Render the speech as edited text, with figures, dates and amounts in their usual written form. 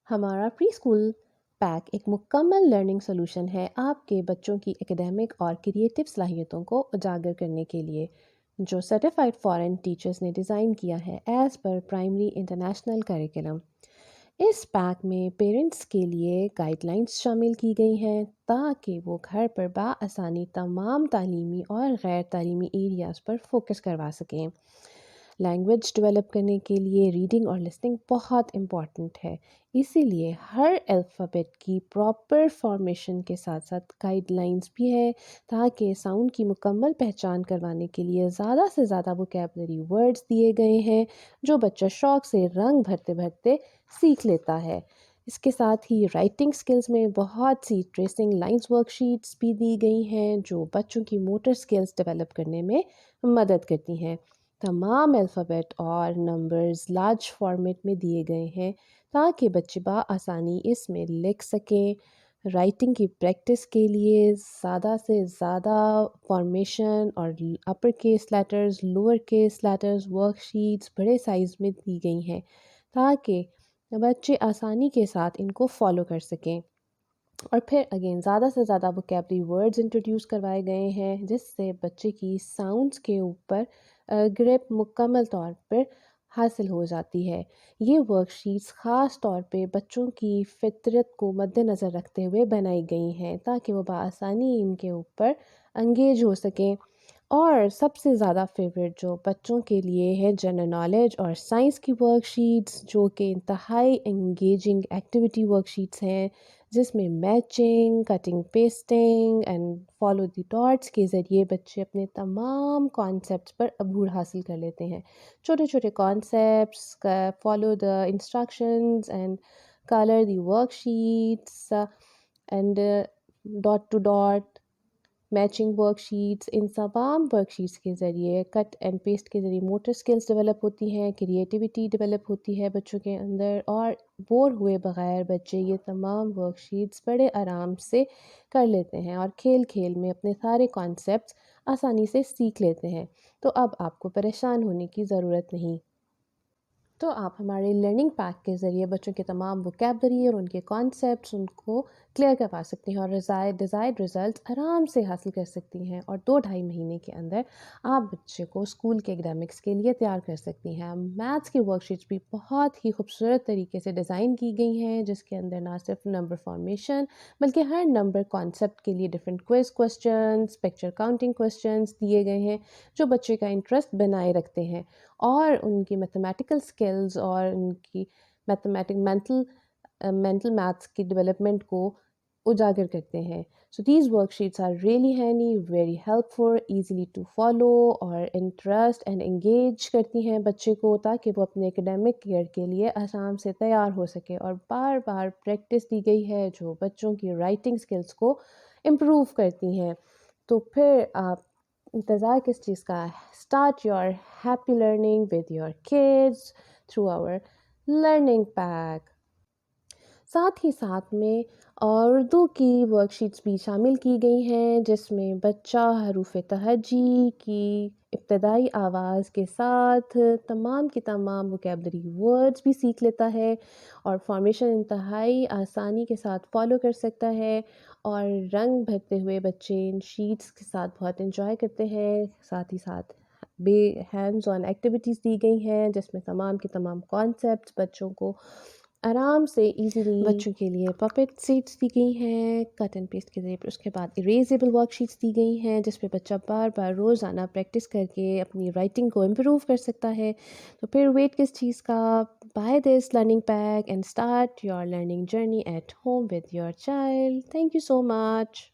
ہمارا pre school pack ایک مکمل لرننگ سلوشن ہے آپ کے بچوں کی اکیڈیمک اور کریٹیو صلاحیتوں کو اجاگر کرنے کے لیے، جو سرٹیفائڈ فارن ٹیچرز نے ڈیزائن کیا ہے as per primary international curriculum. اس پیک میں پیرنٹس کے لیے گائیڈ لائنس شامل کی گئی ہیں تاکہ وہ گھر پر بآسانی تمام تعلیمی اور غیر تعلیمی ایریاز پر فوکس کروا سکیں۔ لینگویج ڈیولپ کرنے کے لیے ریڈنگ اور لسننگ بہت امپورٹنٹ ہے، اسی لیے ہر الفابیٹ کی پراپر فارمیشن کے ساتھ ساتھ گائیڈ لائنس بھی ہے تاکہ ساؤنڈ کی مکمل پہچان کروانے کے لیے زیادہ سے زیادہ ووکیبلری ورڈز دیے گئے ہیں جو بچہ شوق سے رنگ بھرتے بھرتے سیکھ لیتا ہے۔ اس کے ساتھ ہی رائٹنگ سکلز میں بہت سی ٹریسنگ لائنز ورک شیٹس بھی دی گئی ہیں جو بچوں کی موٹر سکلز ڈیولپ کرنے میں مدد کرتی ہیں۔ تمام الفابیٹ اور نمبرز لارج فارمیٹ میں دیے گئے ہیں تاکہ بچے بآسانی اس میں لکھ سکیں۔ رائٹنگ کی پریکٹس کے لیے زیادہ سے زیادہ فارمیشن اور upper case letters, lower case letters work sheets بڑے سائز میں دی گئی ہیں تاکہ بچے آسانی کے ساتھ ان کو فالو کر سکیں۔ اور پھر اگین زیادہ سے زیادہ ووکیبلری ورڈز انٹروڈیوس کروائے گئے ہیں جس سے بچے کی ساؤنڈس کے اوپر گرپ مکمل طور پر حاصل ہو جاتی ہے۔ یہ ورک شیٹس خاص طور پہ بچوں کی فطرت کو مد نظر رکھتے ہوئے بنائی گئی ہیں تاکہ وہ بآسانی ان کے اوپر انگیج ہو سکیں۔ اور سب سے زیادہ فیوریٹ جو بچوں کے لیے ہے جنرل نالج اور سائنس کی ورک شیٹس، جو کہ انتہائی انگیجنگ ایکٹیویٹی ورک شیٹس ہیں جس میں matching, cutting pasting and follow the dots کے ذریعے بچے اپنے تمام کانسیپٹس پر عبور حاصل کر لیتے ہیں۔ چھوٹے چھوٹے کانسیپٹس کا follow the instructions and colour the worksheets and dot to dot matching worksheets, ان تمام ورک شیٹس کے ذریعے کٹ اینڈ پیسٹ کے ذریعے موٹر سکلز ڈیولپ ہوتی ہیں، کریٹیوٹی ڈیولپ ہوتی ہے بچوں کے اندر، اور بور ہوئے بغیر بچے یہ تمام ورک شیٹس بڑے آرام سے کر لیتے ہیں اور کھیل کھیل میں اپنے سارے کانسیپٹس آسانی سے سیکھ لیتے ہیں۔ تو اب آپ کو پریشان ہونے کی ضرورت نہیں۔ تو آپ ہمارے لرننگ پیک کے ذریعے بچوں کے تمام ووکیبلری اور ان کے کانسیپٹس ان کو کلیئر کروا سکتی ہیں اور ڈیزائرڈ رزلٹس آرام سے حاصل کر سکتی ہیں، اور 2-2.5 مہینے کے اندر آپ بچے کو اسکول کے ایگزامکس کے لیے تیار کر سکتی ہیں۔ میتھس کی ورک شیٹس بھی بہت ہی خوبصورت طریقے سے ڈیزائن کی گئی ہیں جس کے اندر نہ صرف نمبر فارمیشن بلکہ ہر نمبر کانسیپٹ کے لیے ڈفرینٹ کوئسچنز، پکچر کاؤنٹنگ کوئسچنز دیے گئے ہیں جو بچے کا انٹرسٹ بنائے رکھتے ہیں اور ان کی میتھمیٹیکل سکلز اور ان کی مینٹل میتھس کی ڈیولپمنٹ کو اجاگر کرتے ہیں۔ So these worksheets are really handy, very helpful, easily to follow, اور انٹرسٹ اینڈ انگیج کرتی ہیں بچے کو تاکہ وہ اپنے اکیڈیمک ایئر کے لیے آسان سے تیار ہو سکے، اور بار بار پریکٹس دی گئی ہے جو بچوں کی رائٹنگ سکلز کو امپروو کرتی ہیں۔ تو پھر آپ انتظار کس چیز کا؟ Start your happy learning with your kids through our learning pack. ساتھ ہی ساتھ میں اردو کی ورک شیٹس بھی شامل کی گئی ہیں جس میں بچہ حروف تہجی کی ابتدائی آواز کے ساتھ تمام کی تمام ووکیبلری ورڈز بھی سیکھ لیتا ہے اور فارمیشن انتہائی آسانی کے ساتھ فالو کر سکتا ہے، اور رنگ بھرتے ہوئے بچے ان شیٹس کے ساتھ بہت انجوائے کرتے ہیں۔ ساتھ ہی ساتھ بے ہینڈز آن ایکٹیویٹیز دی گئی ہیں جس میں تمام کے تمام کانسیپٹس بچوں کو آرام سے ایزیلی بچوں کے لیے پپٹ سیٹس دی گئی ہیں کٹ اینڈ پیسٹ کے ذریعے، پھر اس کے بعد اریزیبل ورک شیٹس دی گئی ہیں جس پہ بچہ بار بار روزانہ پریکٹس کر کے اپنی رائٹنگ کو امپروو کر سکتا ہے۔ تو پھر ویٹ کس چیز کا؟ Buy this learning pack and start your learning journey at home with your child. Thank you so much.